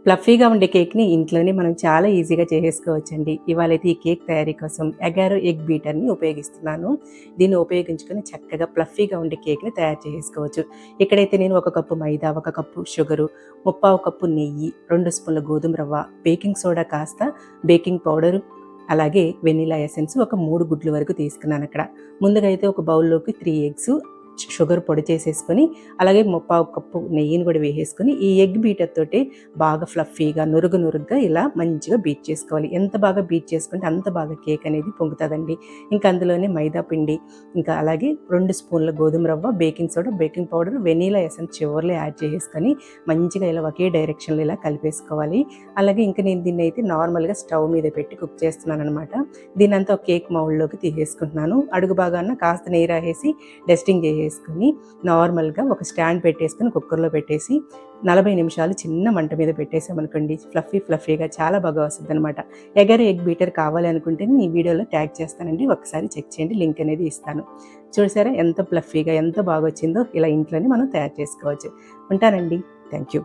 ఫ్లఫీగా ఉండే కేక్‌ని ఇంట్లోనే మనం చాలా ఈజీగా చేసేసుకోవచ్చండి. ఇవాళైతే ఈ కేక్ తయారీ కోసం అగారో ఎగ్ బీటర్‌ని ఉపయోగిస్తున్నాను. దీన్ని ఉపయోగించుకొని చక్కగా ఫ్లఫీగా ఉండే కేక్‌ని తయారు చేసేసుకోవచ్చు. ఇక్కడైతే నేను 1 కప్పు మైదా, 1 కప్పు షుగరు, 3/4 కప్పు నెయ్యి, 2 స్పూన్ల గోధుమ రవ్వ, బేకింగ్ సోడా కాస్త, బేకింగ్ పౌడరు, అలాగే వెనిల్లా ఎసెన్స్ ఒక 3 గుడ్లు వరకు తీసుకున్నానక్కడ. ముందుగా అయితే ఒక బౌల్‌లోకి 3 ఎగ్సు, షుగర్ పొడి చేసేసుకొని, అలాగే 3/4 కప్పు నెయ్యిని కూడా వేసేసుకొని, ఈ ఎగ్ బీటర్ తోటి బాగా ఫ్లఫీగా, నురుగు నురుగ్గా ఇలా మంచిగా బీట్ చేసుకోవాలి. ఎంత బాగా బీట్ చేసుకుంటే అంత బాగా కేక్ అనేది పొంగుతదండి. ఇంకా అందులోనే మైదా పిండి, ఇంకా అలాగే 2 స్పూన్ల గోధుమ రవ్వ, baking soda, baking powder, vanilla essence చివర్లో యాడ్ చేసేసుకొని మంచిగా ఇలా ఒకే డైరెక్షన్‌లో ఇలా కలిపేసుకోవాలి. అలాగే ఇంక నేను దీన్నైతే నార్మల్‌గా స్టవ్ మీద పెట్టి కుక్ చేస్తున్నాననమాట. దీన్నంతా ఒక కేక్ మౌల్డ్‌లోకి తీసేసుకుంటున్నాను. అడుగు భాగాన కాస్త నెయ్యి రాసేసి డస్టింగ్ చేసేసుకొని నార్మల్‌గా ఒక స్టాండ్ పెట్టేసుకొని కుక్కర్‌లో పెట్టేసి 40 నిమిషాలు చిన్న మంట మీద పెట్టేసామనుకోండి, ఫ్లఫీగా చాలా బాగా వస్తదనమాట. ఎగ్ బీటర్ కావాలి అనుకుంటే ఈ వీడియోలో ట్యాగ్ చేస్తానండి. ఒకసారి చెక్ చేయండి. లింక్ అనేది ఇస్తాను. చూసారా ఎంత ఫ్లఫీగా ఎంత బాగొచ్చిందో. ఇలా ఇంట్లోనే మనం తయారు చేసుకోవచ్చు. ఉంటానండి. Thank you.